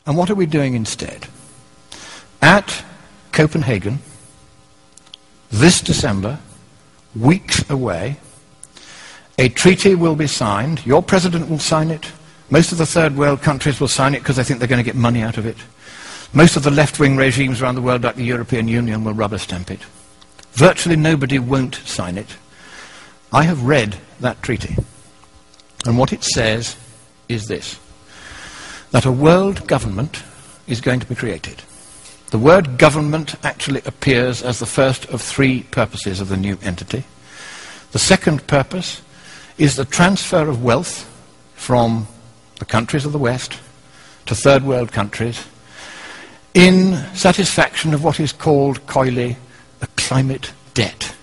And what are we doing instead? At Copenhagen, this December, weeks away, a treaty will be signed. Your president will sign it. Most of the third world countries will sign it because they think they're going to get money out of it. Most of the left-wing regimes around the world, like the European Union, will rubber stamp it. Virtually nobody won't sign it. I have read that treaty. And what it says is this, that a world government is going to be created. The word government actually appears as the first of three purposes of the new entity. The second purpose is the transfer of wealth from the countries of the West to third world countries in satisfaction of what is called coyly a climate debt.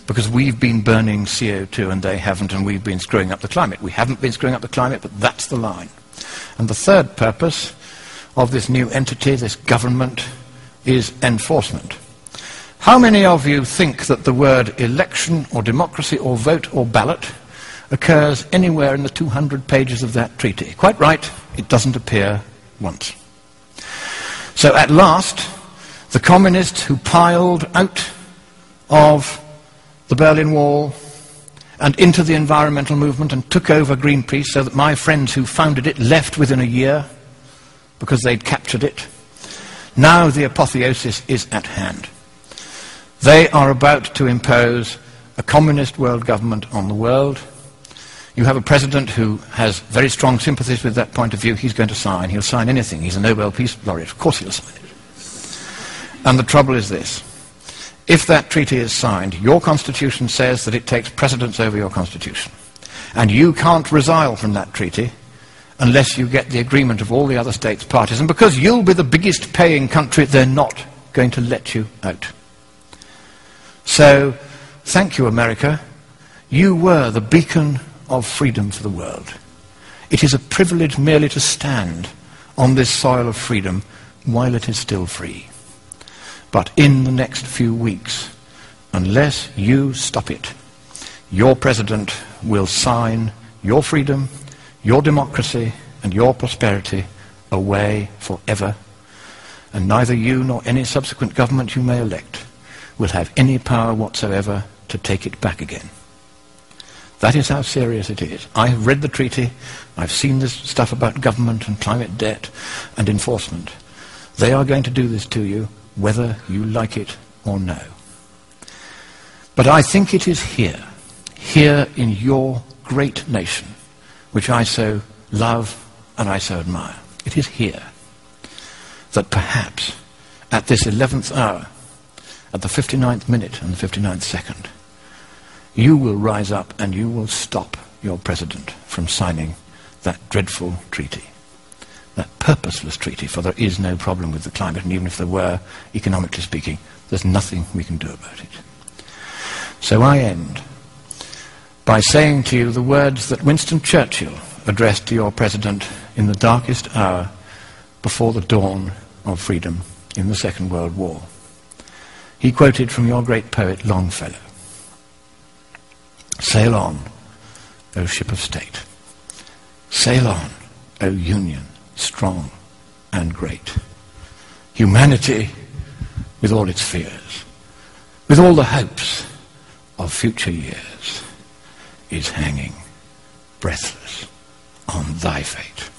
Because we've been burning CO2 and they haven't, and we've been screwing up the climate. We haven't been screwing up the climate, but that's the line. And the third purpose of this new entity, this government, is enforcement. How many of you think that the word election or democracy or vote or ballot occurs anywhere in the 200 pages of that treaty? Quite right, it doesn't appear once. So at last, the communists who piled out of the Berlin Wall and into the environmental movement and took over Greenpeace, so that my friends who founded it left within a year because they'd captured it. Now the apotheosis is at hand. They are about to impose a communist world government on the world. You have a president who has very strong sympathies with that point of view. He's going to sign. He'll sign anything. He's a Nobel Peace Laureate. Of course he'll sign it. And the trouble is this. If that treaty is signed, your constitution says that it takes precedence over your constitution. And you can't resile from that treaty unless you get the agreement of all the other states parties. And because you'll be the biggest paying country, they're not going to let you out. So, thank you, America. You were the beacon of freedom for the world. It is a privilege merely to stand on this soil of freedom while it is still free. But in the next few weeks, unless you stop it, your president will sign your freedom, your democracy, and your prosperity away forever. And neither you nor any subsequent government you may elect will have any power whatsoever to take it back again. That is how serious it is. I have read the treaty. I've seen this stuff about government and climate debt and enforcement. They are going to do this to you, whether you like it or no. But I think it is here in your great nation, which I so love and I so admire. It is here that perhaps at this 11th hour, at the 59th minute and the 59th second, you will rise up and you will stop your president from signing that dreadful treaty. That purposeless treaty, for there is no problem with the climate, and even if there were, economically speaking, there's nothing we can do about it. So I end by saying to you the words that Winston Churchill addressed to your president in the darkest hour before the dawn of freedom in the Second World War. He quoted from your great poet Longfellow. Sail on, O ship of state. Sail on, O Union, strong and great. Humanity, with all its fears, with all the hopes of future years, is hanging breathless on thy fate.